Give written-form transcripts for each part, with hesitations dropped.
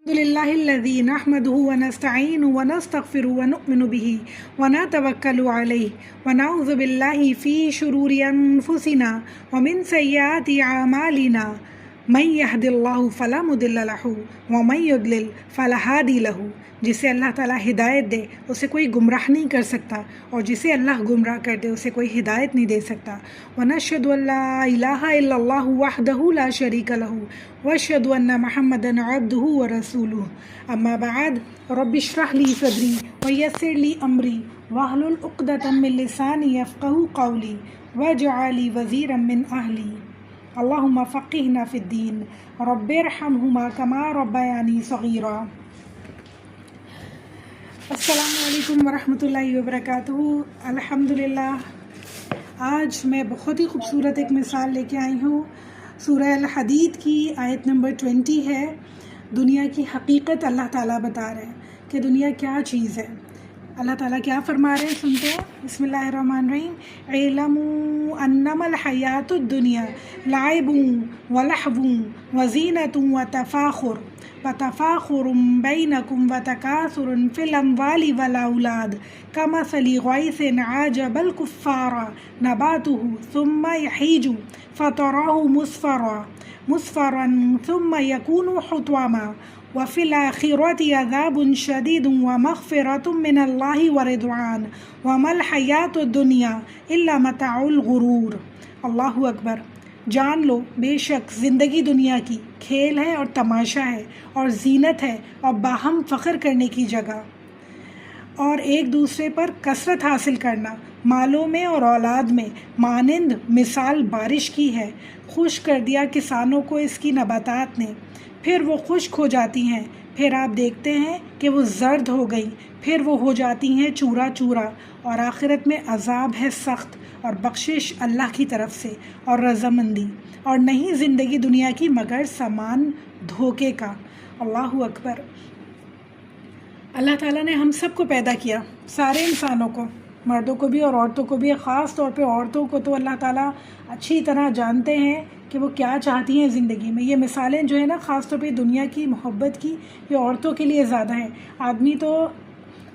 الحمد لله الذي نحمده ونستعينه ونستغفره ونؤمن به ونتوكل عليه ونعوذ بالله في شرور أنفسنا ومن سيئات أعمالنا من يهد الله فلا مضل له ومن يضلل فلا هادي له. جسے اللہ تعالیٰ ہدایت دے اسے کوئی گمراہ نہیں کر سکتا، اور جسے اللہ گمراہ کر دے اسے کوئی ہدایت نہیں دے سکتا. وَنَشْهَدُ أَن لَّا إِلَٰهَ إِلَّا اللَّهُ وَحْدَهُ لَا شَرِيكَ لَهُ وَأَشْهَدُ أَنَّ مُحَمَّدًا عَبْدُهُ وَرَسُولُهُ. أَمَّا بَعْدُ رَبِّ اشْرَحْ لِي صَدْرِي وَيَسِّرْ لِي أَمْرِي وَاحْلُلْ عُقْدَةً مِّن لِّسَانِي يَفْقَهُوا قَوْلِي وَاجْعَل لِّي وَزِيرًا مِّنْ أَهْلِي. اللهم فقهنا في الدين رب ارحمهما كما ربياني صغيرا. السلام علیکم ورحمۃ اللہ وبرکاتہ. الحمدللہ آج میں بہت ہی خوبصورت ایک مثال لے کے آئی ہوں. سورہ الحدید کی آیت نمبر 20 ہے. دنیا کی حقیقت اللہ تعالیٰ بتا رہے ہیں کہ دنیا کیا چیز ہے. اللہ تعالیٰ کیا فرما رہے ہیں، سنتے ہیں. بسم اللہ الرحمن الرحیم. اعلموا انما الحیات الدنیا لعب ولہو وزینۃ وتفاخر بینکم وتکاثر فی الاموال والاولاد کمثل غیث اعجب الکفار نباتہ ثم یہیج فتراہ مصفرا ثم یکون حطاما وفی الآخرۃ عذاب شدید ومغفرۃ من اللہ ورضوان وما الحیاۃ الدنیا الا متاع الغرور. اللہ اکبر. جان لو بے شک زندگی دنیا کی کھیل ہے اور تماشا ہے اور زینت ہے اور باہم فخر کرنے کی جگہ، اور ایک دوسرے پر کثرت حاصل کرنا مالوں میں اور اولاد میں مانند مثال بارش کی ہے. خشک کر دیا کسانوں کو اس کی نباتات نے، پھر وہ خشک ہو جاتی ہیں، پھر آپ دیکھتے ہیں کہ وہ زرد ہو گئی، پھر وہ ہو جاتی ہیں چورا چورا، اور آخرت میں عذاب ہے سخت اور بخشش اللہ کی طرف سے اور رضامندی، اور نہیں زندگی دنیا کی مگر سامان دھوکے کا. اللہ اکبر. اللہ تعالیٰ نے ہم سب کو پیدا کیا، سارے انسانوں کو، مردوں کو بھی اور عورتوں کو بھی. خاص طور پہ عورتوں کو تو اللہ تعالیٰ اچھی طرح جانتے ہیں کہ وہ کیا چاہتی ہیں زندگی میں. یہ مثالیں جو ہے نا، خاص طور پہ دنیا کی محبت کی، یہ عورتوں کے لیے زیادہ ہیں. آدمی تو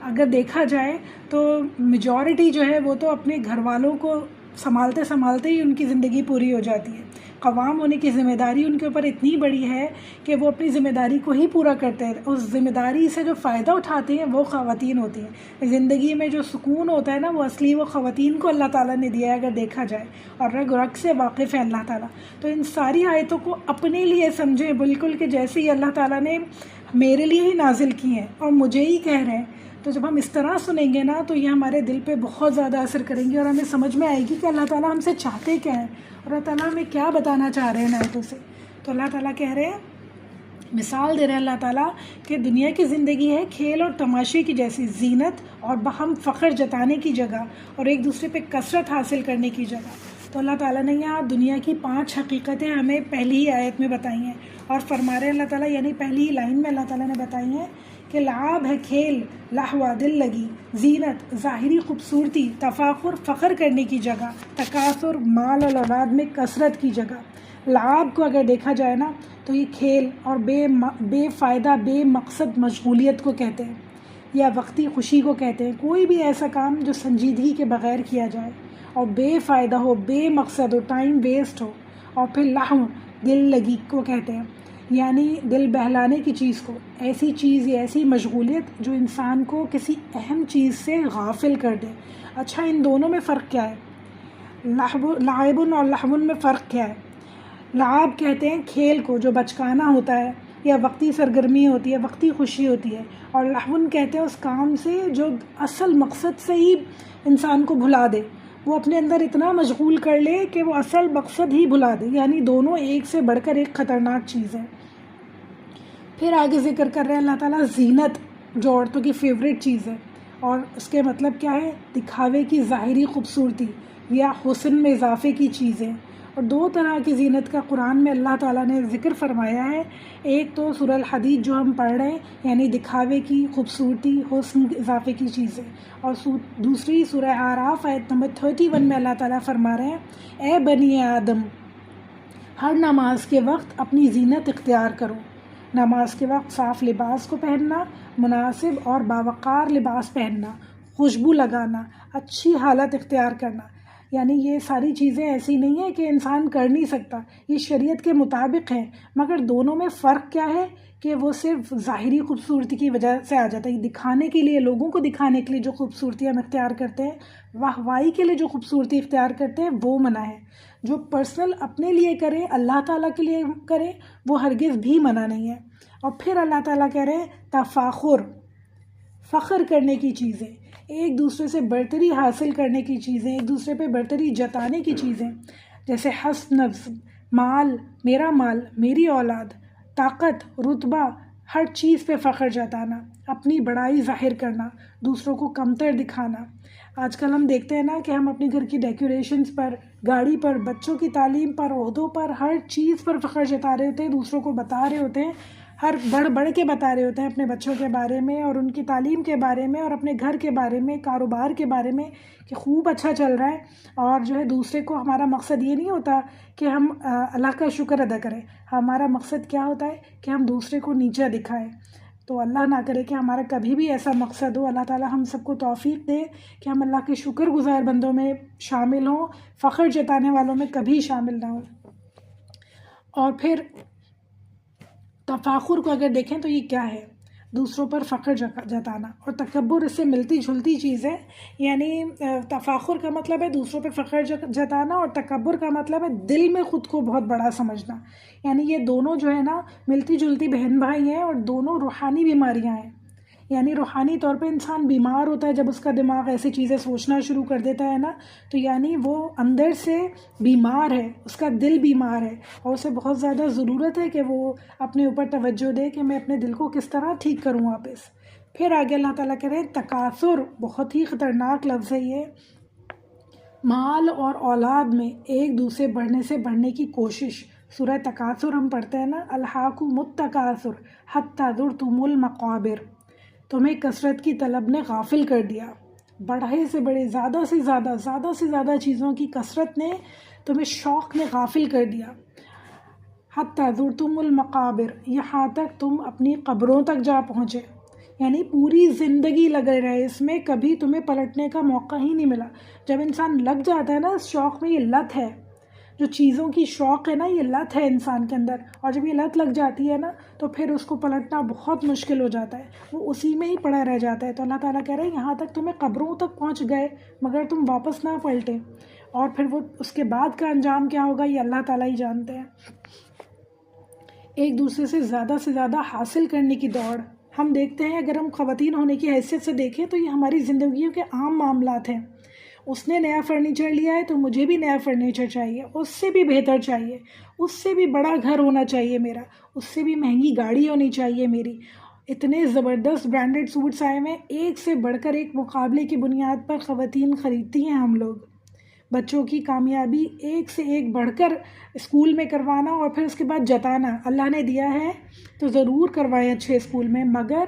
اگر دیکھا جائے تو میجورٹی جو ہے وہ تو اپنے گھر والوں کو سنبھالتے سنبھالتے ہی ان کی زندگی پوری ہو جاتی ہے. قوام ہونے کی ذمہ داری ان کے اوپر اتنی بڑی ہے کہ وہ اپنی ذمہ داری کو ہی پورا کرتے ہیں. اس ذمہ داری سے جو فائدہ اٹھاتے ہیں وہ خواتین ہوتی ہیں. زندگی میں جو سکون ہوتا ہے نا، وہ اصلی وہ خواتین کو اللہ تعالیٰ نے دیا ہے اگر دیکھا جائے، اور رگ رگ سے واقف ہے اللہ تعالیٰ. تو ان ساری آیتوں کو اپنے لیے سمجھیں، بالکل کہ جیسے ہی اللہ تعالیٰ نے میرے لیے ہی نازل کی ہیں اور مجھے ہی کہہ رہے ہیں. تو جب ہم اس طرح سنیں گے نا تو یہ ہمارے دل پہ بہت زیادہ اثر کریں گی، اور ہمیں سمجھ میں آئے گی کہ اللہ تعالیٰ ہم سے چاہتے کیا ہیں اور اللہ تعالیٰ ہمیں کیا بتانا چاہ رہے ہیں آیتوں سے. تو اللہ تعالیٰ کہہ رہے ہیں، مثال دے رہے ہیں اللہ تعالیٰ کہ دنیا کی زندگی ہے کھیل اور تماشے کی جیسی، زینت اور باہم فخر جتانے کی جگہ اور ایک دوسرے پہ کثرت حاصل کرنے کی جگہ. تو اللہ تعالیٰ نے یہاں دنیا کی 5 حقیقتیں ہمیں پہلی ہی آیت میں بتائی ہیں، اور فرما رہے ہیں اللہ تعالیٰ، یعنی پہلی ہی لائن میں اللہ تعالیٰ نے بتائی ہیں کہ لعاب ہے کھیل، لہو دل لگی، زینت ظاہری خوبصورتی، تفاخر فخر کرنے کی جگہ، تکاثر مال اور اولاد میں کثرت کی جگہ. لعاب کو اگر دیکھا جائے نا تو یہ کھیل اور بے فائدہ بے مقصد مشغولیت کو کہتے ہیں، یا وقتی خوشی کو کہتے ہیں. کوئی بھی ایسا کام جو سنجیدگی کے بغیر کیا جائے اور بے فائدہ ہو، بے مقصد ہو، ٹائم ویسٹ ہو. اور پھر لہو دل لگی کو کہتے ہیں، یعنی دل بہلانے کی چیز کو، ایسی چیز یا ایسی مشغولیت جو انسان کو کسی اہم چیز سے غافل کر دے. اچھا، ان دونوں میں فرق کیا ہے؟ لعب اور لہو میں فرق کیا ہے؟ لعب کہتے ہیں کھیل کو جو بچکانا ہوتا ہے یا وقتی سرگرمی ہوتی ہے، وقتی خوشی ہوتی ہے، اور لہو کہتے ہیں اس کام سے جو اصل مقصد سے ہی انسان کو بھلا دے، وہ اپنے اندر اتنا مشغول کر لے کہ وہ اصل مقصد ہی بھلا دے. یعنی دونوں ایک سے بڑھ کر ایک خطرناک چیز ہے. پھر آگے ذکر کر رہے ہیں اللہ تعالیٰ زینت، جو عورتوں کی فیوریٹ چیز ہے، اور اس کے مطلب کیا ہے؟ دکھاوے کی ظاہری خوبصورتی یا حسن میں اضافے کی چیزیں. اور 2 طرح کی زینت کا قرآن میں اللہ تعالیٰ نے ذکر فرمایا ہے. ایک تو سورہ الحدید جو ہم پڑھ رہے ہیں، یعنی دکھاوے کی خوبصورتی، حسن اضافے کی چیزیں، اور دوسری سورہ اعراف آیت نمبر 31 میں اللہ تعالیٰ فرما رہے ہیں، اے بنی آدم، ہر نماز کے وقت اپنی زینت اختیار کرو. نماز کے وقت صاف لباس کو پہننا، مناسب اور باوقار لباس پہننا، خوشبو لگانا، اچھی حالت اختیار کرنا. یعنی یہ ساری چیزیں ایسی نہیں ہیں کہ انسان کر نہیں سکتا، یہ شریعت کے مطابق ہے، مگر دونوں میں فرق کیا ہے کہ وہ صرف ظاہری خوبصورتی کی وجہ سے آ جاتا ہے. دکھانے کے لیے، لوگوں کو دکھانے کے لیے جو خوبصورتی ہم اختیار کرتے ہیں، واہوائی کے لیے جو خوبصورتی اختیار کرتے ہیں، وہ منع ہے. جو پرسنل اپنے لیے کریں، اللہ تعالیٰ کے لیے کریں، وہ ہرگز بھی منع نہیں ہے. اور پھر اللہ تعالیٰ کہہ رہے ہیں تفاخر، فخر کرنے کی چیزیں، ایک دوسرے سے برتری حاصل کرنے کی چیزیں، ایک دوسرے پہ برتری جتانے کی چیزیں، جیسے حسب نفس، مال، میرا مال، میری اولاد، طاقت، رتبہ، ہر چیز پہ فخر جتانا، اپنی بڑائی ظاہر کرنا، دوسروں کو کمتر دکھانا. آج کل ہم دیکھتے ہیں نا کہ ہم اپنے گھر کی ڈیکوریشنز پر، گاڑی پر، بچوں کی تعلیم پر، عہدوں پر، ہر چیز پر فخر جتا رہے ہوتے ہیں، دوسروں کو بتا رہے ہوتے ہیں، ہر بڑھ کے بتا رہے ہوتے ہیں اپنے بچوں کے بارے میں اور ان کی تعلیم کے بارے میں اور اپنے گھر کے بارے میں، کاروبار کے بارے میں، کہ خوب اچھا چل رہا ہے. اور جو ہے دوسرے کو، ہمارا مقصد یہ نہیں ہوتا کہ ہم اللہ کا شکر ادا کریں، ہمارا مقصد کیا ہوتا ہے کہ ہم دوسرے کو نیچا دکھائیں. تو اللہ نہ کرے کہ ہمارا کبھی بھی ایسا مقصد ہو. اللہ تعالیٰ ہم سب کو توفیق دے کہ ہم اللہ کے شکر گزار بندوں میں شامل ہوں، فخر جتانے والوں میں کبھی شامل نہ ہوں. اور پھر تفاخر کو اگر دیکھیں تو یہ کیا ہے؟ دوسروں پر فخر جتانا. اور تکبر اس سے ملتی جلتی چیز ہے. یعنی تفاخر کا مطلب ہے دوسروں پر فخر جتانا، اور تکبر کا مطلب ہے دل میں خود کو بہت بڑا سمجھنا. یعنی یہ دونوں جو ہے نا ملتی جلتی بہن بھائی ہیں، اور دونوں روحانی بیماریاں ہیں. یعنی روحانی طور پہ انسان بیمار ہوتا ہے جب اس کا دماغ ایسی چیزیں سوچنا شروع کر دیتا ہے نا، تو یعنی وہ اندر سے بیمار ہے، اس کا دل بیمار ہے، اور اسے بہت زیادہ ضرورت ہے کہ وہ اپنے اوپر توجہ دے کہ میں اپنے دل کو کس طرح ٹھیک کروں واپس. پھر آگے اللہ تعالیٰ کہہ رہے ہیں تکاثر، بہت ہی خطرناک لفظ ہے یہ. مال اور اولاد میں ایک دوسرے بڑھنے سے بڑھنے کی کوشش. سورہ تکاثر ہم پڑھتے ہیں نا، الہاکم التکاثر حتی زرتم المقابر. تمہیں کثرت کی طلب نے غافل کر دیا، بڑھے سے بڑے، زیادہ سے زیادہ چیزوں کی کثرت نے تمہیں، شوق نے غافل کر دیا. حتی زرتم المقابر، یہاں تک تم اپنی قبروں تک جا پہنچے. یعنی پوری زندگی لگے رہے اس میں، کبھی تمہیں پلٹنے کا موقع ہی نہیں ملا. جب انسان لگ جاتا ہے نا اس شوق میں، یہ لت ہے، جو چیزوں کی شوق ہے نا، یہ لت ہے انسان کے اندر. اور جب یہ لت لگ جاتی ہے نا تو پھر اس کو پلٹنا بہت مشکل ہو جاتا ہے، وہ اسی میں ہی پڑا رہ جاتا ہے. تو اللہ تعالیٰ کہہ رہے ہیں یہاں تک تمہیں قبروں تک پہنچ گئے مگر تم واپس نہ پلٹے. اور پھر وہ اس کے بعد کا انجام کیا ہوگا یہ اللہ تعالیٰ ہی جانتے ہیں. ایک دوسرے سے زیادہ حاصل کرنے کی دوڑ. ہم دیکھتے ہیں، اگر ہم خواتین ہونے کی حیثیت سے دیکھیں تو یہ ہماری زندگیوں کے عام معاملات ہیں. اس نے نیا فرنیچر لیا ہے تو مجھے بھی نیا فرنیچر چاہیے، اس سے بھی بہتر چاہیے، اس سے بھی بڑا گھر ہونا چاہیے میرا، اس سے بھی مہنگی گاڑی ہونی چاہیے میری. اتنے زبردست برانڈڈ سوٹس آئے ہیں، ایک سے بڑھ کر ایک مقابلے کی بنیاد پر خواتین خریدتی ہیں ہم لوگ. بچوں کی کامیابی ایک سے ایک بڑھ کر اسکول میں کروانا، اور پھر اس کے بعد جتانا. اللہ نے دیا ہے تو ضرور کروائیں اچھے اسکول میں، مگر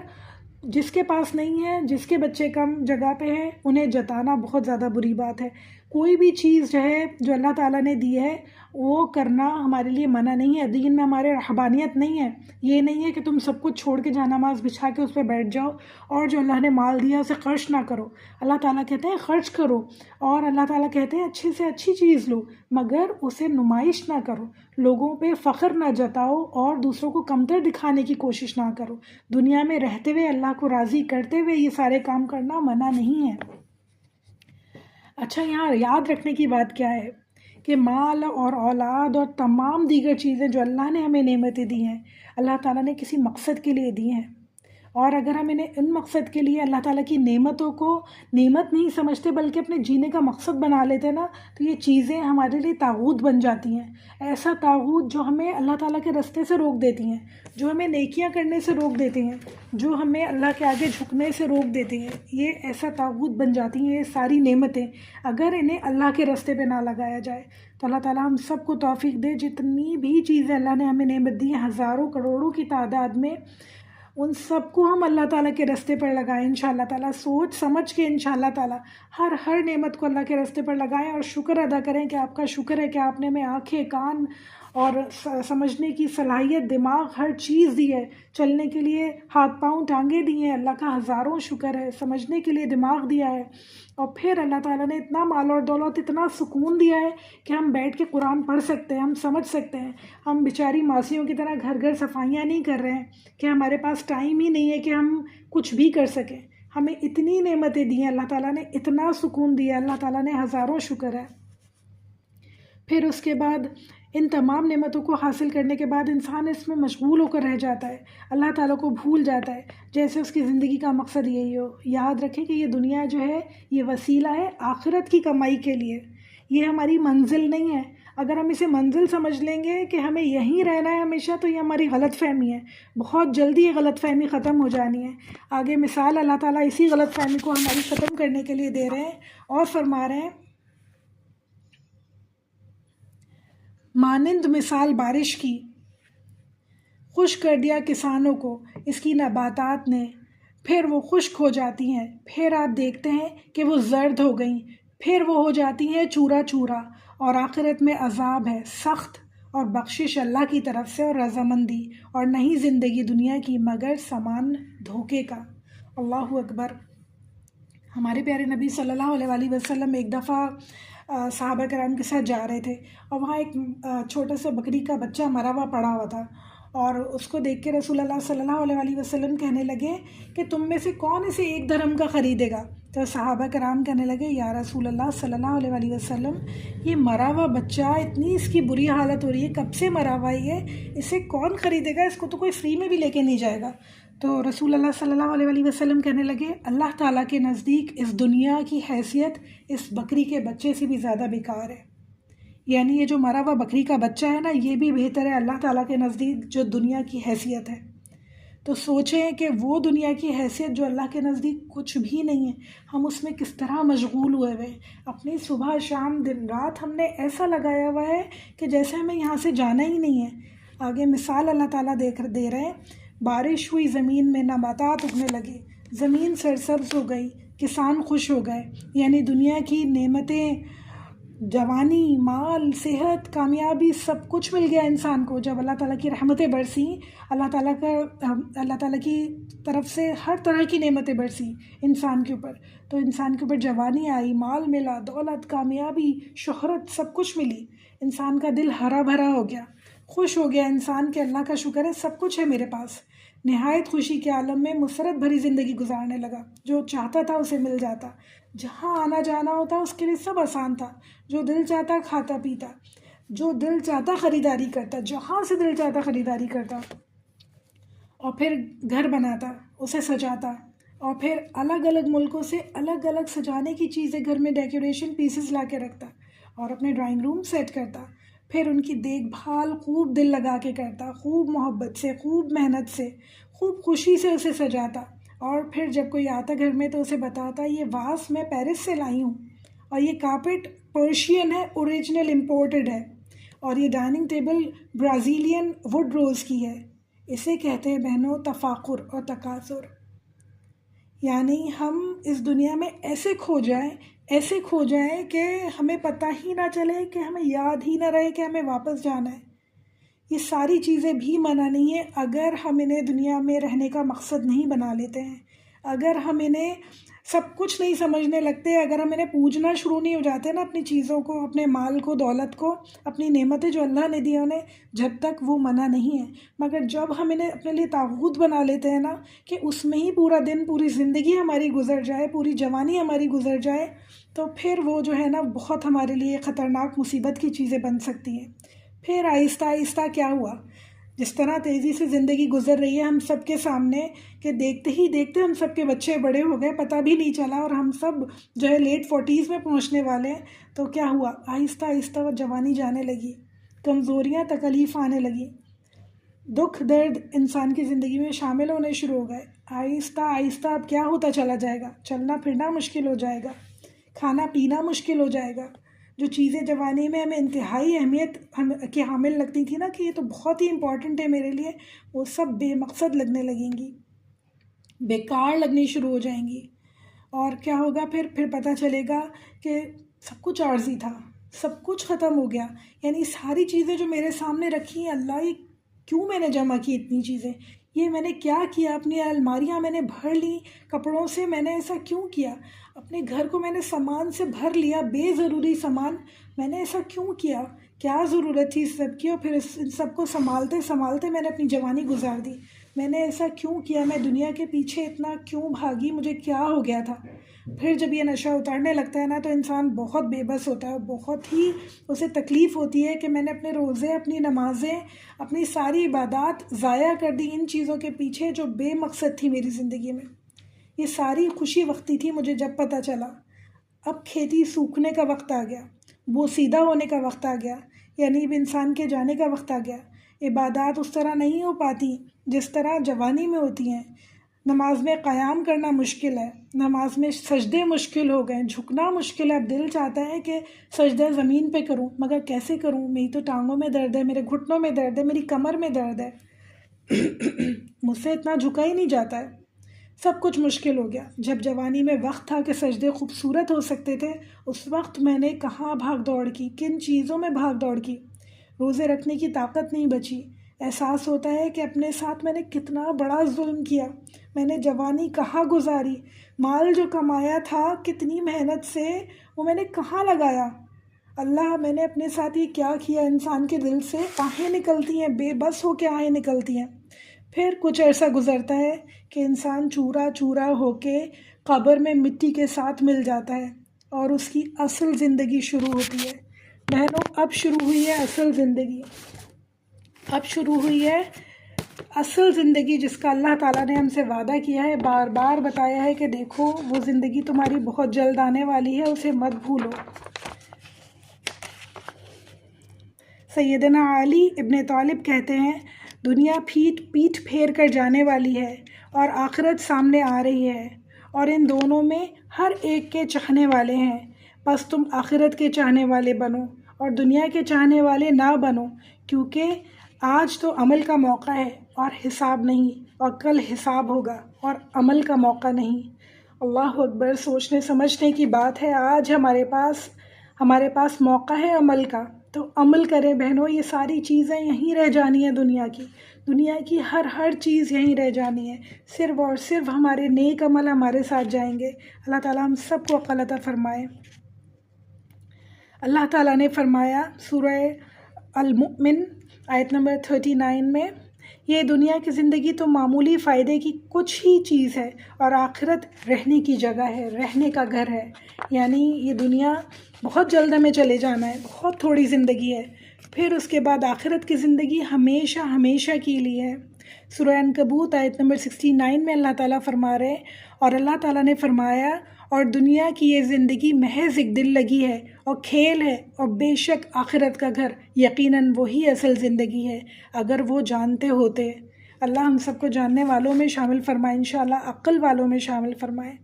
جس کے پاس نہیں ہے، جس کے بچے کم جگہ پہ ہیں، انہیں جتانا بہت زیادہ بری بات ہے. کوئی بھی چیز جو ہے جو اللہ تعالیٰ نے دی ہے وہ کرنا ہمارے لیے منع نہیں ہے. دین میں ہمارے رہبانیت نہیں ہے. یہ نہیں ہے کہ تم سب کچھ چھوڑ کے جانماز بچھا کے اس پہ بیٹھ جاؤ اور جو اللہ نے مال دیا اسے خرچ نہ کرو. اللہ تعالیٰ کہتے ہیں خرچ کرو، اور اللہ تعالیٰ کہتے ہیں اچھی سے اچھی چیز لو، مگر اسے نمائش نہ کرو، لوگوں پہ فخر نہ جتاؤ اور دوسروں کو کمتر دکھانے کی کوشش نہ کرو. دنیا میں رہتے ہوئے اللہ کو راضی کرتے ہوئے یہ سارے کام کرنا منع نہیں ہے. اچھا، یہاں یاد رکھنے کی بات کیا ہے کہ مال اور اولاد اور تمام دیگر چیزیں جو اللہ نے ہمیں نعمتیں دی ہیں، اللہ تعالیٰ نے کسی مقصد کے لیے دی ہیں. اور اگر ہم انہیں ان مقصد کے لیے اللہ تعالیٰ کی نعمتوں کو نعمت نہیں سمجھتے بلکہ اپنے جینے کا مقصد بنا لیتے نا، تو یہ چیزیں ہمارے لیے طاغوت بن جاتی ہیں. ایسا طاغوت جو ہمیں اللہ تعالیٰ کے راستے سے روک دیتی ہیں، جو ہمیں نیکیاں کرنے سے روک دیتی ہیں، جو ہمیں اللہ کے آگے جھکنے سے روک دیتی ہیں. یہ ایسا طاغوت بن جاتی ہیں یہ ساری نعمتیں، اگر انہیں اللہ کے راستے پہ نہ لگایا جائے. تو اللہ تعالیٰ ہم سب کو توفیق دے، جتنی بھی چیزیں اللہ نے ہمیں نعمت دی ہیں، ہزاروں کروڑوں کی تعداد میں، ان سب کو ہم اللہ تعالیٰ کے راستے پر لگائیں انشاءاللہ تعالیٰ. سوچ سمجھ کے انشاءاللہ تعالیٰ ہر نعمت کو اللہ کے راستے پر لگائیں، اور شکر ادا کریں کہ آپ کا شکر ہے کہ آپ نے ہمیں آنکھیں، کان اور سمجھنے کی صلاحیت، دماغ، ہر چیز دی ہے، چلنے کے لیے ہاتھ پاؤں ٹانگیں دی ہیں، اللہ کا ہزاروں شکر ہے، سمجھنے کے لیے دماغ دیا ہے، اور پھر اللہ تعالیٰ نے اتنا مال اور دولت، اتنا سکون دیا ہے کہ ہم بیٹھ کے قرآن پڑھ سکتے ہیں، ہم سمجھ سکتے ہیں، ہم بیچاری ماسیوں کی طرح گھر گھر صفائیاں نہیں کر رہے ہیں کہ ہمارے پاس ٹائم ہی نہیں ہے کہ ہم کچھ بھی کر سکیں۔ ہمیں اتنی نعمتیں دی ہیں اللہ تعالیٰ نے، اتنا سکون دیا اللہ تعالیٰ نے، ہزاروں شکر ہے۔ پھر اس کے بعد ان تمام نعمتوں کو حاصل کرنے کے بعد انسان اس میں مشغول ہو کر رہ جاتا ہے، اللہ تعالیٰ کو بھول جاتا ہے، جیسے اس کی زندگی کا مقصد یہی ہو۔ یاد رکھیں کہ یہ دنیا جو ہے یہ وسیلہ ہے آخرت کی کمائی کے لیے، یہ ہماری منزل نہیں ہے۔ اگر ہم اسے منزل سمجھ لیں گے کہ ہمیں یہیں رہنا ہے ہمیشہ، تو یہ ہماری غلط فہمی ہے، بہت جلدی یہ غلط فہمی ختم ہو جانی ہے۔ آگے مثال اللہ تعالیٰ اسی غلط فہمی کو ہماری ختم کرنے کے لیے دے رہے ہیں اور فرما رہے ہیں، مانند مثال بارش کی، خشک کر دیا کسانوں کو اس کی نباتات نے، پھر وہ خشک ہو جاتی ہیں، پھر آپ دیکھتے ہیں کہ وہ زرد ہو گئیں، پھر وہ ہو جاتی ہیں چورا چورا، اور آخرت میں عذاب ہے سخت، اور بخشش اللہ کی طرف سے اور رضامندی، اور نہیں زندگی دنیا کی مگر سامان دھوکے کا۔ اللہ اکبر۔ ہمارے پیارے نبی صلی اللہ علیہ وآلہ وسلم ایک دفعہ صحابہ کرام کے ساتھ جا رہے تھے، اور وہاں ایک چھوٹا سا بکری کا بچہ مرا ہوا پڑا ہوا تھا، اور اس کو دیکھ کے رسول اللہ صلی اللہ علیہ وآلہ وسلم کہنے لگے کہ تم میں سے کون اسے 1 درہم کا خریدے گا؟ تو صحابہ کرام کہنے لگے یا رسول اللہ صلی اللہ علیہ وآلہ وسلم، یہ مرا ہوا بچہ، اتنی اس کی بری حالت ہو رہی ہے، کب سے مرا ہوا ہے، اسے کون خریدے گا؟ اس کو تو کوئی فری میں بھی لے کے نہیں جائے گا۔ تو رسول اللہ صلی اللہ علیہ وآلہ وسلم کہنے لگے اللہ تعالیٰ کے نزدیک اس دنیا کی حیثیت اس بکری کے بچے سے بھی زیادہ بیکار ہے، یعنی یہ جو مرا ہوا بکری کا بچہ ہے نا، یہ بھی بہتر ہے اللہ تعالیٰ کے نزدیک جو دنیا کی حیثیت ہے۔ تو سوچیں کہ وہ دنیا کی حیثیت جو اللہ کے نزدیک کچھ بھی نہیں ہے، ہم اس میں کس طرح مشغول ہوئے ہوئے، اپنی صبح شام دن رات ہم نے ایسا لگایا ہوا ہے کہ جیسے ہمیں یہاں سے جانا ہی نہیں ہے۔ آگے مثال اللہ تعالیٰ دے رہے ہیں، بارش ہوئی زمین میں، نباتات اگنے لگے، زمین سرسبز ہو گئی، کسان خوش ہو گئے، یعنی دنیا کی نعمتیں، جوانی، مال، صحت، کامیابی، سب کچھ مل گیا انسان کو۔ جب اللہ تعالیٰ کی رحمتیں برسیں، اللہ تعالیٰ کی طرف سے ہر طرح کی نعمتیں برسیں انسان کے اوپر، تو انسان کے اوپر جوانی آئی، مال ملا، دولت، کامیابی، شہرت، سب کچھ ملی، انسان کا دل ہرا بھرا ہو گیا، خوش ہو گیا انسان کہ اللہ کا شکر ہے سب کچھ ہے میرے پاس۔ نہایت خوشی کے عالم میں مسرت بھری زندگی گزارنے لگا، جو چاہتا تھا اسے مل جاتا، جہاں آنا جانا ہوتا اس کے لیے سب آسان تھا، جو دل چاہتا کھاتا پیتا، جو دل چاہتا خریداری کرتا، جہاں سے دل چاہتا خریداری کرتا، اور پھر گھر بناتا، اسے سجاتا، اور پھر الگ الگ ملکوں سے الگ الگ سجانے کی چیزیں گھر میں ڈیکوریشن پیسز لا کے رکھتا، اور اپنے ڈرائنگ روم سیٹ کرتا، پھر ان کی دیکھ بھال خوب دل لگا کے کرتا، خوب محبت سے، خوب محنت سے، خوب خوشی سے اسے سجاتا، اور پھر جب کوئی آتا گھر میں تو اسے بتاتا یہ واس میں پیرس سے لائی ہوں، اور یہ کارپیٹ پرشین ہے، اوریجنل امپورٹڈ ہے، اور یہ ڈائننگ ٹیبل برازیلین ووڈ روز کی ہے۔ اسے کہتے ہیں بہنوں تفاخر اور تکاثر، یعنی ہم اس دنیا میں ایسے کھو جائیں کہ ہمیں پتہ ہی نہ چلے، کہ ہمیں یاد ہی نہ رہے کہ ہمیں واپس جانا ہے۔ یہ ساری چیزیں بھی منع نہیں ہیں اگر ہم انہیں دنیا میں رہنے کا مقصد نہیں بنا لیتے ہیں، اگر ہم انہیں سب کچھ نہیں سمجھنے لگتے، اگر ہم انہیں پوجنا شروع نہیں ہو جاتے نا، اپنی چیزوں کو، اپنے مال کو، دولت کو، اپنی نعمتیں جو اللہ نے دی انہیں، جب تک وہ منع نہیں ہے۔ مگر جب ہم انہیں اپنے لیے طاغوت بنا لیتے ہیں نا، کہ اس میں ہی پورا دن، پوری زندگی ہماری گزر جائے، پوری جوانی ہماری گزر جائے، تو پھر وہ جو ہے نا بہت ہمارے لیے خطرناک مصیبت کی چیزیں بن سکتی ہیں۔ پھر آہستہ آہستہ کیا ہوا، جس طرح تیزی سے زندگی گزر رہی ہے ہم سب کے سامنے، کہ دیکھتے ہی دیکھتے ہم سب کے بچے بڑے ہو گئے، پتہ بھی نہیں چلا، اور ہم سب جو ہے لیٹ 40s میں پہنچنے والے ہیں۔ تو کیا ہوا، آہستہ آہستہ وہ جوانی جانے لگی، کمزوریاں، تکلیف آنے لگی، دکھ درد انسان کی زندگی میں شامل ہونے شروع ہو گئے۔ آہستہ آہستہ اب کیا ہوتا چلا جائے گا، چلنا پھرنا مشکل ہو جائے گا، کھانا پینا مشکل ہو جائے گا، جو چیزیں جوانی میں ہمیں انتہائی اہمیت کے حامل لگتی تھی نا، کہ یہ تو بہت ہی امپورٹنٹ ہے میرے لیے، وہ سب بے مقصد لگنے لگیں گی، بیکار لگنی شروع ہو جائیں گی۔ اور کیا ہوگا پھر پتہ چلے گا کہ سب کچھ عارضی تھا، سب کچھ ختم ہو گیا. یعنی ساری چیزیں جو میرے سامنے رکھی ہیں، اللہ یہ کیوں میں نے جمع کی اتنی چیزیں؟ یہ میں نے کیا کیا؟ اپنی الماریاں میں نے بھر لی کپڑوں سے، میں نے ایسا کیوں کیا؟ اپنے گھر کو میں نے سامان سے بھر لیا، بے ضروری سامان. میں نے ایسا کیوں کیا؟ کیا ضرورت تھی اس سب کی؟ اور پھر ان سب کو سنبھالتے سنبھالتے میں نے اپنی جوانی گزار دی. میں نے ایسا کیوں کیا؟ میں دنیا کے پیچھے اتنا کیوں بھاگی؟ مجھے کیا ہو گیا تھا؟ پھر جب یہ نشہ اتارنے لگتا ہے نا تو انسان بہت بے بس ہوتا ہے، بہت ہی اسے تکلیف ہوتی ہے کہ میں نے اپنے روزے، اپنی نمازیں، اپنی ساری عبادات ضائع کر دی ان چیزوں کے پیچھے جو بے مقصد تھی میری زندگی میں. یہ ساری خوشی وقتی تھی مجھے جب پتہ چلا. اب کھیتی سوکھنے کا وقت آ گیا، بوسیدہ ہونے کا وقت آ گیا، یعنی اب انسان کے جانے کا وقت آ گیا. عبادات اس طرح نہیں ہو پاتی جس طرح جوانی میں ہوتی ہیں. نماز میں قیام کرنا مشکل ہے، نماز میں سجدے مشکل ہو گئے، جھکنا مشکل ہے. اب دل چاہتا ہے کہ سجدہ زمین پہ کروں، مگر کیسے کروں؟ میری تو ٹانگوں میں درد ہے، میرے گھٹنوں میں درد ہے، میری کمر میں درد ہے. مجھ سے اتنا جھکا ہی نہیں جاتا ہے. سب کچھ مشکل ہو گیا. جب جوانی میں وقت تھا کہ سجدے خوبصورت ہو سکتے تھے، اس وقت میں نے کہاں بھاگ دوڑ کی، کن چیزوں میں بھاگ دوڑ کی. روزے رکھنے کی طاقت نہیں بچی. احساس ہوتا ہے کہ اپنے ساتھ میں نے کتنا بڑا ظلم کیا. میں نے جوانی کہاں گزاری؟ مال جو کمایا تھا کتنی محنت سے، وہ میں نے کہاں لگایا؟ اللہ، میں نے اپنے ساتھ یہ کیا کیا؟ انسان کے دل سے آہیں نکلتی ہیں، بے بس ہو کے آہیں نکلتی ہیں. پھر کچھ عرصہ گزرتا ہے کہ انسان چورا چورا ہو کے قبر میں مٹی کے ساتھ مل جاتا ہے اور اس کی اصل زندگی شروع ہوتی ہے. بہنوں، اب شروع ہوئی ہے اصل زندگی. اب شروع ہوئی ہے اصل زندگی جس کا اللہ تعالیٰ نے ہم سے وعدہ کیا ہے، بار بار بتایا ہے کہ دیکھو وہ زندگی تمہاری بہت جلد آنے والی ہے، اسے مت بھولو. سیدنا علی ابن طالب کہتے ہیں، دنیا پیٹھ پھیر کر جانے والی ہے اور آخرت سامنے آ رہی ہے، اور ان دونوں میں ہر ایک کے چاہنے والے ہیں. بس تم آخرت کے چاہنے والے بنو اور دنیا کے چاہنے والے نہ بنو، کیونکہ آج تو عمل کا موقع ہے اور حساب نہیں، اور کل حساب ہوگا اور عمل کا موقع نہیں. اللہ اکبر! سوچنے سمجھنے کی بات ہے. آج ہمارے پاس موقع ہے عمل کا، تو عمل کریں بہنوں. یہ ساری چیزیں یہیں رہ جانی ہیں، دنیا کی ہر چیز یہیں رہ جانی ہے. صرف اور صرف ہمارے نیک عمل ہمارے ساتھ جائیں گے. اللہ تعالیٰ ہم سب کو عقل عطا فرمائے. اللہ تعالیٰ نے فرمایا سورہ المؤمن آیت نمبر 39 میں، یہ دنیا کی زندگی تو معمولی فائدے کی کچھ ہی چیز ہے، اور آخرت رہنے کی جگہ ہے، رہنے کا گھر ہے. یعنی یہ دنیا بہت جلد ہمیں چلے جانا ہے، بہت تھوڑی زندگی ہے. پھر اس کے بعد آخرت کی زندگی ہمیشہ ہمیشہ کے لیے ہے. سورہ عنکبوت آیت نمبر 69 میں اللہ تعالیٰ فرما رہے، اور اللہ تعالیٰ نے فرمایا، اور دنیا کی یہ زندگی محض ایک دل لگی ہے اور کھیل ہے، اور بے شک آخرت کا گھر یقیناً وہی اصل زندگی ہے، اگر وہ جانتے ہوتے. اللہ ہم سب کو جاننے والوں میں شامل فرمائے، انشاءاللہ عقل والوں میں شامل فرمائے.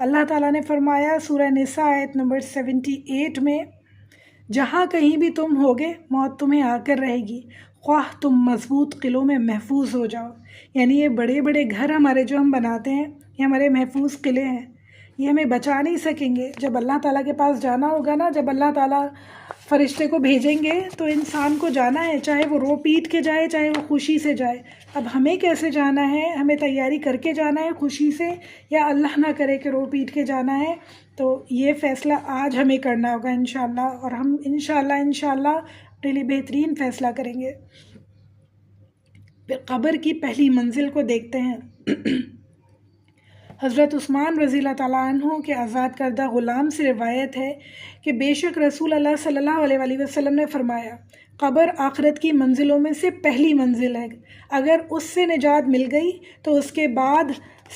اللہ تعالیٰ نے فرمایا سورہ نساء آیت نمبر 78 میں، جہاں کہیں بھی تم ہوگے موت تمہیں آ کر رہے گی، خواہ تم مضبوط قلعوں میں محفوظ ہو جاؤ. یعنی یہ بڑے بڑے گھر ہمارے جو ہم بناتے ہیں، یہ ہمارے محفوظ قلعے ہیں، یہ ہمیں بچا نہیں سکیں گے. جب اللہ تعالیٰ کے پاس جانا ہوگا نا، جب اللہ تعالیٰ فرشتے کو بھیجیں گے تو انسان کو جانا ہے، چاہے وہ رو پیٹ کے جائے، چاہے وہ خوشی سے جائے. اب ہمیں کیسے جانا ہے؟ ہمیں تیاری کر کے جانا ہے خوشی سے، یا اللہ نہ کرے کہ رو پیٹ کے جانا ہے؟ تو یہ فیصلہ آج ہمیں کرنا ہوگا انشاءاللہ، اور ہم انشاءاللہ اپنے لیے بہترین فیصلہ کریں گے. پھر قبر کی پہلی منزل کو دیکھتے ہیں. حضرت عثمان رضی اللہ تعالیٰ عنہ کے آزاد کردہ غلام سے روایت ہے کہ بے شک رسول اللہ صلی اللہ علیہ وسلم نے فرمایا، قبر آخرت کی منزلوں میں سے پہلی منزل ہے. اگر اس سے نجات مل گئی تو اس کے بعد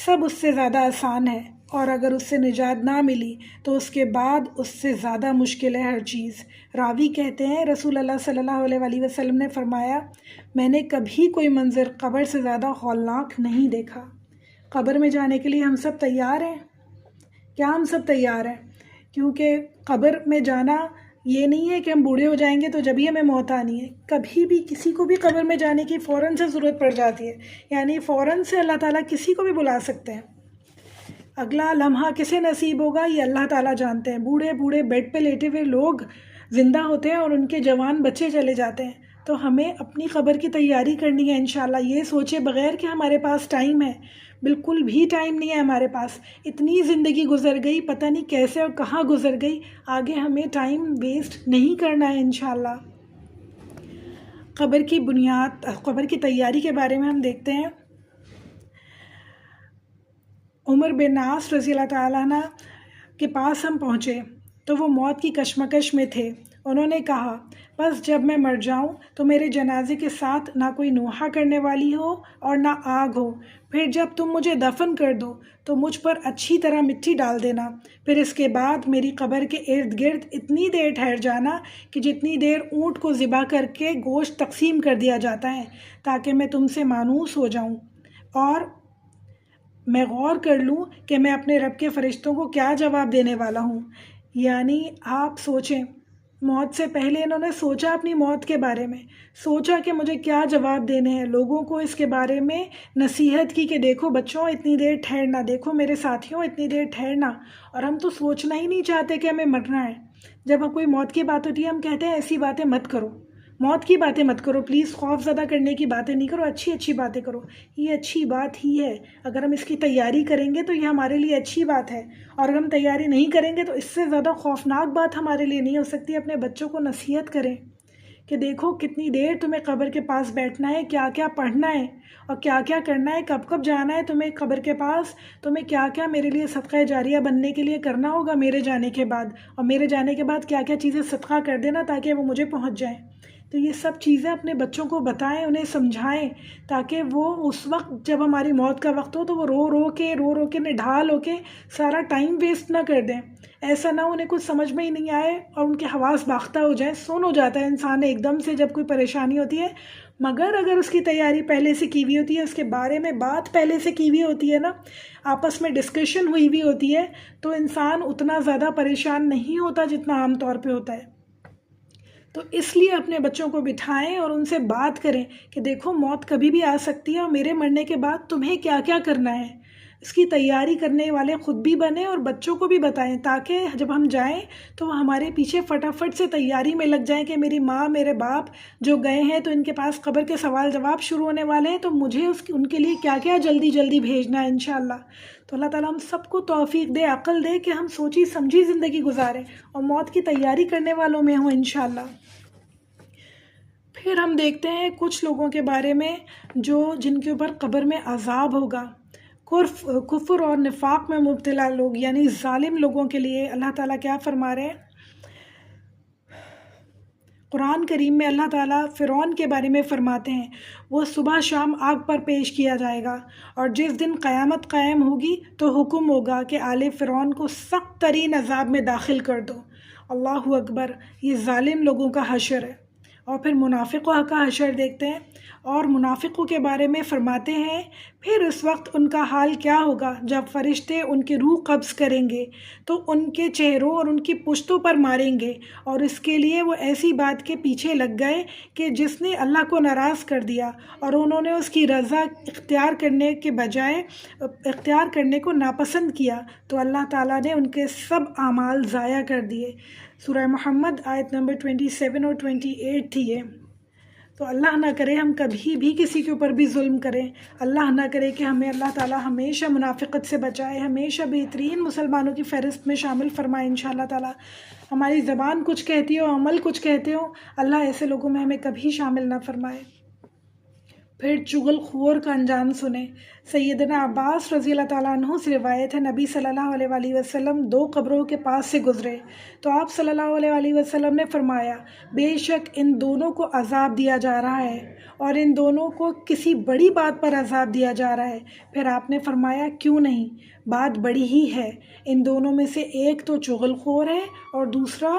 سب اس سے زیادہ آسان ہے، اور اگر اس سے نجات نہ ملی تو اس کے بعد اس سے زیادہ مشکل ہے ہر چیز. راوی کہتے ہیں رسول اللہ صلی اللہ علیہ وسلم نے فرمایا، میں نے کبھی کوئی منظر قبر سے زیادہ ہولناک نہیں دیکھا. قبر میں جانے کے لیے ہم سب تیار ہیں؟ کیا ہم سب تیار ہیں؟ کیونکہ قبر میں جانا یہ نہیں ہے کہ ہم بوڑھے ہو جائیں گے تو جب ہی ہمیں موت آنی ہے. کبھی بھی کسی کو بھی قبر میں جانے کی فوراً سے ضرورت پڑ جاتی ہے. یعنی فوراً سے اللہ تعالیٰ کسی کو بھی بلا سکتے ہیں. اگلا لمحہ کسے نصیب ہوگا یہ اللہ تعالیٰ جانتے ہیں. بوڑھے بیڈ پہ لیٹے ہوئے لوگ زندہ ہوتے ہیں اور ان کے جوان بچے چلے جاتے ہیں. تو ہمیں اپنی قبر کی تیاری کرنی ہے انشاءاللہ، یہ سوچے بغیر کہ ہمارے پاس ٹائم ہے. بالکل بھی ٹائم نہیں ہے ہمارے پاس. اتنی زندگی گزر گئی، پتہ نہیں کیسے اور کہاں گزر گئی. آگے ہمیں ٹائم ویسٹ نہیں کرنا ہے انشاءاللہ. قبر کی بنیاد، قبر کی تیاری کے بارے میں ہم دیکھتے ہیں. عمر بن عاص رضی اللہ تعالیٰ عنہ کے پاس ہم پہنچے تو وہ موت کی کشمکش میں تھے. انہوں نے کہا بس جب میں مر جاؤں تو میرے جنازے کے ساتھ نہ کوئی نوحہ کرنے والی ہو اور نہ آگ ہو. پھر جب تم مجھے دفن کر دو تو مجھ پر اچھی طرح مٹی ڈال دینا. پھر اس کے بعد میری قبر کے ارد گرد اتنی دیر ٹھہر جانا کہ جتنی دیر اونٹ کو ذبح کر کے گوشت تقسیم کر دیا جاتا ہے، تاکہ میں تم سے مانوس ہو جاؤں اور میں غور کر لوں کہ میں اپنے رب کے فرشتوں کو کیا جواب دینے والا ہوں. یعنی آپ سوچیں، موت سے پہلے انہوں نے سوچا اپنی موت کے بارے میں، سوچا کہ مجھے کیا جواب دینے ہیں. لوگوں کو اس کے بارے میں نصیحت کی کہ دیکھو بچوں اتنی دیر ٹھہرنا، دیکھو میرے ساتھیوں اتنی دیر ٹھہرنا. اور ہم تو سوچنا ہی نہیں چاہتے کہ ہمیں مرنا ہے. جب ہم کوئی موت کی بات ہوتی ہے ہم کہتے ہیں ایسی باتیں مت کرو، موت کی باتیں مت کرو پلیز، خوف زدہ کرنے کی باتیں نہیں کرو، اچھی اچھی باتیں کرو. یہ اچھی بات ہی ہے. اگر ہم اس کی تیاری کریں گے تو یہ ہمارے لیے اچھی بات ہے، اور اگر ہم تیاری نہیں کریں گے تو اس سے زیادہ خوفناک بات ہمارے لیے نہیں ہو سکتی. اپنے بچوں کو نصیحت کریں کہ دیکھو کتنی دیر تمہیں قبر کے پاس بیٹھنا ہے، کیا کیا پڑھنا ہے اور کیا کیا کرنا ہے، کب کب جانا ہے تمہیں قبر کے پاس، تمہیں کیا کیا میرے لیے صدقہ جاریہ بننے کے لیے کرنا ہوگا میرے جانے کے بعد، اور میرے جانے کے بعد کیا کیا چیزیں صدقہ کر دینا تاکہ وہ مجھے پہنچ جائیں. تو یہ سب چیزیں اپنے بچوں کو بتائیں، انہیں سمجھائیں، تاکہ وہ اس وقت جب ہماری موت کا وقت ہو تو وہ رو رو کے نڈھال ہو کے سارا ٹائم ویسٹ نہ کر دیں. ایسا نہ انہیں کچھ سمجھ میں ہی نہیں آئے اور ان کے حواس باختہ ہو جائیں. سن ہو جاتا ہے انسان ایک دم سے جب کوئی پریشانی ہوتی ہے، مگر اگر اس کی تیاری پہلے سے کی ہوئی ہوتی ہے، اس کے بارے میں بات پہلے سے کی ہوئی ہوتی ہے نا، آپس میں ڈسکشن ہوئی ہوئی ہوتی ہے، تو انسان اتنا زیادہ پریشان نہیں ہوتا جتنا عام طور پہ ہوتا ہے. تو اس لیے اپنے بچوں کو بٹھائیں اور ان سے بات کریں کہ دیکھو موت کبھی بھی آ سکتی ہے، اور میرے مرنے کے بعد تمہیں کیا کیا کرنا ہے. اس کی تیاری کرنے والے خود بھی بنیں اور بچوں کو بھی بتائیں، تاکہ جب ہم جائیں تو وہ ہمارے پیچھے فٹافٹ سے تیاری میں لگ جائیں کہ میری ماں میرے باپ جو گئے ہیں تو ان کے پاس قبر کے سوال جواب شروع ہونے والے ہیں، تو مجھے ان کے لیے کیا کیا جلدی جلدی بھیجنا ہے انشاءاللہ. تو اللہ تعالیٰ ہم سب کو توفیق دے، عقل دے کہ ہم سوچی سمجھی زندگی گزاریں اور موت کی تیاری کرنے والوں میں ہوں انشاءاللہ. پھر ہم دیکھتے ہیں کچھ لوگوں کے بارے میں جن کے اوپر قبر میں عذاب ہوگا. کفر اور نفاق میں مبتلا لوگ، یعنی ظالم لوگوں کے لیے اللہ تعالیٰ کیا فرما رہے ہیں. قرآن کریم میں اللہ تعالیٰ فرعون کے بارے میں فرماتے ہیں وہ صبح شام آگ پر پیش کیا جائے گا، اور جس دن قیامت قائم ہوگی تو حکم ہوگا کہ آل فرعون کو سخت ترین عذاب میں داخل کر دو. اللہ اکبر. یہ ظالم لوگوں کا حشر ہے. اور پھر منافقوں کا حشر دیکھتے ہیں، اور منافقوں کے بارے میں فرماتے ہیں پھر اس وقت ان کا حال کیا ہوگا جب فرشتے ان کی روح قبض کریں گے تو ان کے چہروں اور ان کی پشتوں پر ماریں گے، اور اس کے لیے وہ ایسی بات کے پیچھے لگ گئے کہ جس نے اللہ کو ناراض کر دیا، اور انہوں نے اس کی رضا اختیار کرنے کے بجائے اختیار کرنے کو ناپسند کیا، تو اللہ تعالیٰ نے ان کے سب اعمال ضائع کر دیے. سورہ محمد آیت نمبر 27 اور 28 تھی یہ. تو اللہ نہ کرے ہم کبھی بھی کسی کے اوپر بھی ظلم کریں. اللہ نہ کرے کہ ہمیں اللہ تعالیٰ ہمیشہ منافقت سے بچائے، ہمیشہ بہترین مسلمانوں کی فہرست میں شامل فرمائے انشاءاللہ تعالیٰ. ہماری زبان کچھ کہتی ہو، عمل کچھ کہتے ہو، اللہ ایسے لوگوں میں ہمیں کبھی شامل نہ فرمائے. پھر چغل خور کا انجام سنیں. سیدنا عباس رضی اللہ تعالیٰ عنہ سے روایت ہے نبی صلی اللہ علیہ وآلہ وسلم 2 قبروں کے پاس سے گزرے تو آپ صلی اللہ علیہ وآلہ وسلم نے فرمایا بے شک ان دونوں کو عذاب دیا جا رہا ہے، اور ان دونوں کو کسی بڑی بات پر عذاب دیا جا رہا ہے. پھر آپ نے فرمایا کیوں نہیں، بات بڑی ہی ہے. ان دونوں میں سے ایک تو چغل خور ہے اور دوسرا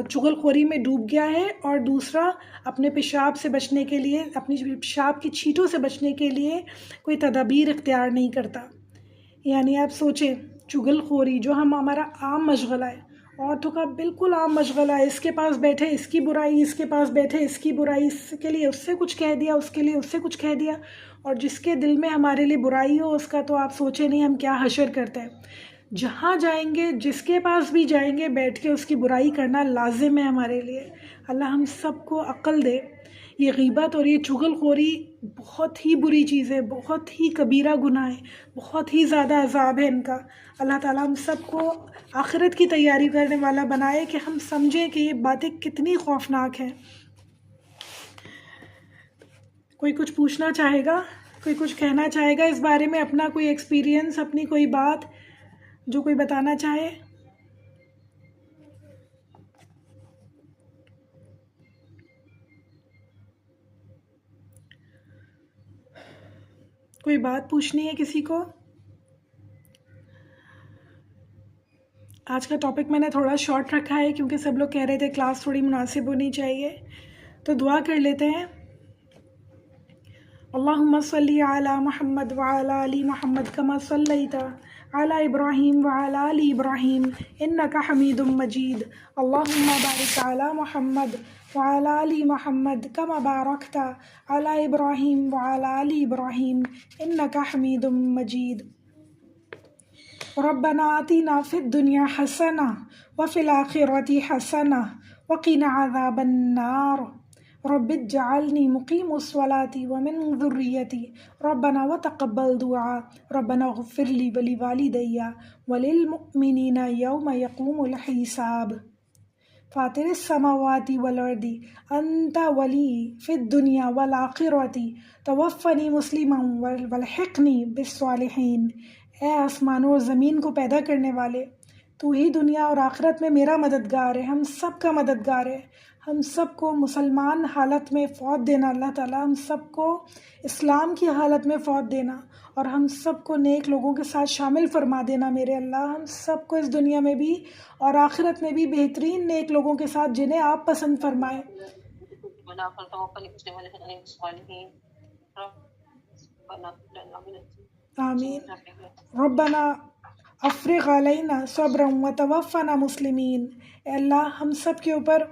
چغل خوری میں ڈوب گیا ہے، اور دوسرا اپنے پیشاب سے بچنے کے لیے، اپنی پیشاب کی چھینٹوں سے بچنے کے لیے کوئی تدابیر اختیار نہیں کرتا. یعنی آپ سوچیں چغل خوری جو ہمارا عام مشغلہ ہے، عورتوں کا بالکل عام مشغلہ ہے، اس کے پاس بیٹھے اس کی برائی، اس کے پاس بیٹھے اس کی برائی، اس کے لیے اس سے کچھ کہہ دیا، اس کے لیے اس سے کچھ کہہ دیا، اور جس کے دل میں ہمارے لیے برائی ہو اس کا تو آپ سوچیں نہیں ہم کیا حشر کرتے ہیں. جہاں جائیں گے، جس کے پاس بھی جائیں گے، بیٹھ کے اس کی برائی کرنا لازم ہے ہمارے لیے۔ اللہ ہم سب کو عقل دے۔ یہ غیبت اور یہ چغل خوری بہت ہی بری چیز ہے، بہت ہی کبیرہ گناہ ہے، بہت ہی زیادہ عذاب ہے ان کا۔ اللہ تعالیٰ ہم سب کو آخرت کی تیاری کرنے والا بنائے کہ ہم سمجھیں کہ یہ باتیں کتنی خوفناک ہیں۔ کوئی کچھ پوچھنا چاہے گا، کوئی کچھ کہنا چاہے گا اس بارے میں، اپنا کوئی ایکسپیرینس، اپنی کوئی بات جو کوئی بتانا چاہے؟ کوئی بات پوچھنی ہے کسی کو؟ آج کا ٹاپک میں نے تھوڑا شارٹ رکھا ہے کیونکہ سب لوگ کہہ رہے تھے کلاس تھوڑی مناسب ہونی چاہیے، تو دعا کر لیتے ہیں۔ اللہم صلی علی محمد وعلی آل محمد کما صلیت علی ابراہیم وعلی آل ابراہیم انک حمید مجید۔ اللہم بارک علی محمد وعلی آل محمد کما بارکت علی ابراہیم وعلی آل ابراہیم انک حمید مجید۔ ربنا آتنا فی الدنیا حسنہ وفی الآخرۃ حسنہ وقنا عذاب النار۔ رب اجعلنی مقیم الصلاۃ ومن ذریتی ربنا وتقبل دعاء ربنا اغفر لی ولوالدی وللمؤمنین یوم یقوم الحساب۔ فاطر السماوات والارض انت ولی فی الدنیا والآخرۃ توفنی مسلما والحقنی بالصالحین۔ اے آسمانوں اور زمین کو پیدا کرنے والے، تو ہی دنیا اور آخرت میں میرا مددگار ہے، ہم سب کا مددگار ہے۔ ہم سب کو مسلمان حالت میں فوت دینا اللہ تعالیٰ، ہم سب کو اسلام کی حالت میں فوت دینا، اور ہم سب کو نیک لوگوں کے ساتھ شامل فرما دینا میرے اللہ۔ ہم سب کو اس دنیا میں بھی اور آخرت میں بھی بہترین نیک لوگوں کے ساتھ جنہیں آپ پسند فرمائیں۔ آمین۔ ربنا افرغ علینا صبرا وتوفنا مسلمین۔ اے اللہ ہم سب کے اوپر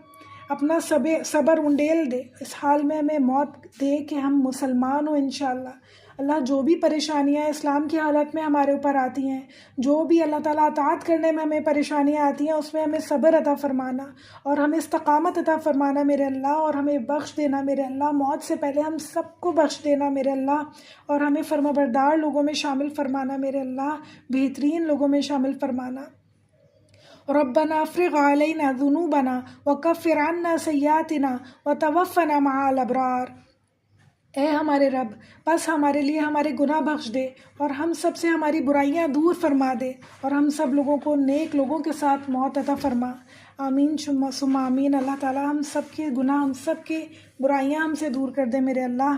اپنا صبر انڈیل دے، اس حال میں ہمیں موت دے کہ ہم مسلمان ہوں انشاءاللہ۔ اللہ جو بھی پریشانیاں اسلام کی حالت میں ہمارے اوپر آتی ہیں، جو بھی اللہ تعالیٰ اطاعت کرنے میں ہمیں پریشانیاں آتی ہیں، اس میں ہمیں صبر عطا فرمانا اور ہمیں استقامت عطا فرمانا میرے اللہ، اور ہمیں بخش دینا میرے اللہ، موت سے پہلے ہم سب کو بخش دینا میرے اللہ، اور ہمیں فرمانبردار لوگوں میں شامل فرمانا میرے اللہ، بہترین لوگوں میں شامل فرمانا۔ ربنا افرغ علینا ذنوبنا وکفر عنا سیئاتنا وتوفنا مع الابرار۔ اے ہمارے رب، بس ہمارے لیے ہمارے گناہ بخش دے اور ہم سب سے ہماری برائیاں دور فرما دے، اور ہم سب لوگوں کو نیک لوگوں کے ساتھ موت عطا فرما۔ آمین ثم آمین۔ اللہ تعالیٰ ہم سب کے گناہ، ہم سب کی برائیاں ہم سے دور کر دے میرے اللہ۔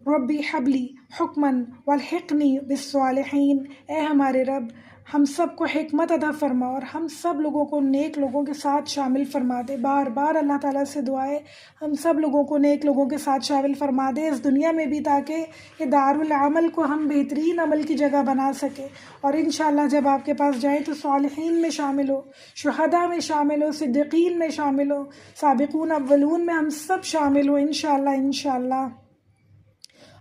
ربی حبلی حکمن والحقنی بالصالحین۔ اے ہمارے رب، ہم سب کو حکمت عطا فرما اور ہم سب لوگوں کو نیک لوگوں کے ساتھ شامل فرما دے۔ بار بار اللہ تعالیٰ سے دعا ہے ہم سب لوگوں کو نیک لوگوں کے ساتھ شامل فرما دے اس دنیا میں بھی، تاکہ یہ دار العمل کو ہم بہترین عمل کی جگہ بنا سکے، اور انشاءاللہ جب آپ کے پاس جائیں تو صالحین میں شامل ہو، شہداء میں شامل ہو، صدیقین میں شامل ہو، سابقون اولون میں ہم سب شامل ہو انشاءاللہ انشاءاللہ۔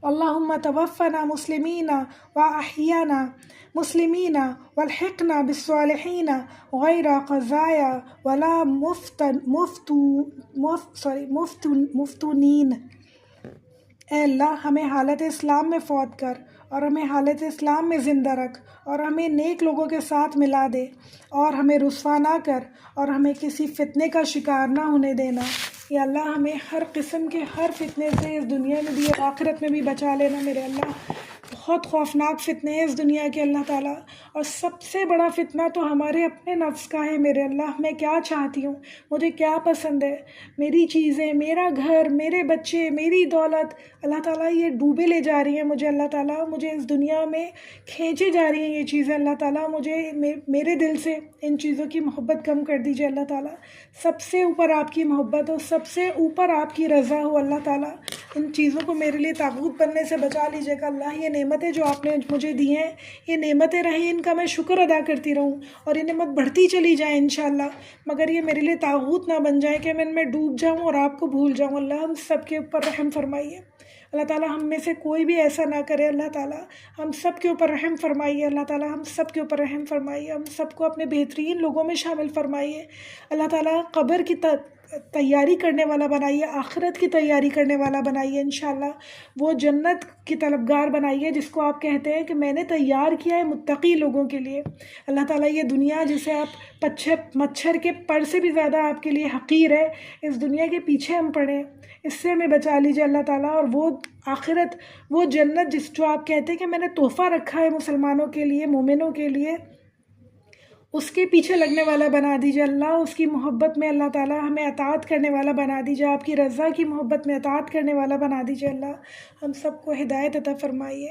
اللہم توفنا مسلمین واحیانا مسلمین والحقنا بالصالحین غیر قضایا ولا مفتونین۔ اے اللہ ہمیں حالت اسلام میں فوت کر اور ہمیں حالت اسلام میں زندہ رکھ، اور ہمیں نیک لوگوں کے ساتھ ملا دے، اور ہمیں رسوا نہ کر، اور ہمیں کسی فتنے کا شکار نہ ہونے دینا۔ یا اللہ ہمیں ہر قسم کے ہر فتنے سے اس دنیا میں بھی اور آخرت میں بھی بچا لینا میرے اللہ۔ بہت خوفناک فتنے ہیں اس دنیا کے اللہ تعالیٰ، اور سب سے بڑا فتنہ تو ہمارے اپنے نفس کا ہے میرے اللہ۔ میں کیا چاہتی ہوں، مجھے کیا پسند ہے، میری چیزیں، میرا گھر، میرے بچے، میری دولت، اللہ تعالیٰ یہ ڈوبے لے جا رہی ہیں مجھے اللہ تعالیٰ، مجھے اس دنیا میں کھینچے جا رہی ہیں یہ چیزیں اللہ تعالیٰ۔ مجھے میرے دل سے ان چیزوں کی محبت کم کر دیجیے اللہ تعالیٰ۔ سب سے اوپر آپ کی محبت ہو، سب سے اوپر آپ کی رضا ہو اللہ تعالیٰ۔ ان چیزوں کو میرے لیے طاغوت بننے سے بچا لیجیے گا اللہ۔ یہ نعمتیں جو آپ نے مجھے دی ہیں، یہ نعمتیں رہیں، ان کا میں شکر ادا کرتی رہوں اور یہ نعمت بڑھتی چلی جائے انشاءاللہ، مگر یہ میرے لیے طاغوت نہ بن جائے کہ میں ان میں ڈوب جاؤں اور آپ کو بھول جاؤں۔ اللہ ہم سب کے اوپر رحم فرمائیے۔ اللہ تعالیٰ ہم میں سے کوئی بھی ایسا نہ کرے. اللہ تعالیٰ ہم سب کے اوپر رحم فرمائیے. اللہ تعالیٰ ہم سب کے اوپر رحم فرمائیے. ہم سب کو اپنے بہترین لوگوں میں شامل فرمائیے. اللہ تعالیٰ قبر کی تیاری کرنے والا بنائیے, آخرت کی تیاری کرنے والا بنائیے. انشاءاللہ وہ جنت کی طلبگار بنائیے جس کو آپ کہتے ہیں کہ میں نے تیار کیا ہے متقی لوگوں کے لیے. اللہ تعالیٰ یہ دنیا جسے آپ مچھر کے پر سے بھی زیادہ آپ کے لیے حقیر ہے, اس دنیا کے پیچھے ہم پڑیں, اس سے ہمیں بچا لیجیے اللہ تعالیٰ. اور وہ آخرت, وہ جنت جو آپ کہتے ہیں کہ میں نے تحفہ رکھا ہے مسلمانوں کے لیے, مومنوں کے لیے, اس کے پیچھے لگنے والا بنا دیجیے اللہ. اس کی محبت میں اللہ تعالیٰ ہمیں اطاعت کرنے والا بنا دیجیے. آپ کی رضا کی محبت میں اطاعت کرنے والا بنا دیجیے اللہ. ہم سب کو ہدایت عطا فرمائیے.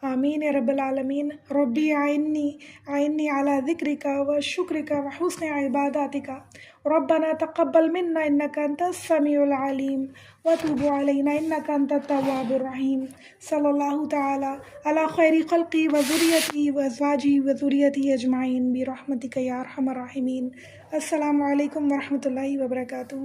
آمین یا رب العالمین. ربی اعنی علی ذکرک و شکرک و حسن عباداتک. ربنا تقبل منا انک انت السمیع العلیم وتب علینا انک انت التواب الرحیم. صلی اللہ تعالی علی خیر خلقی و ذریتی و ازواجی و ذریتی اجمعین برحمتک یا ارحم الراحمین. السلام علیکم ورحمۃ اللہ وبرکاتہ.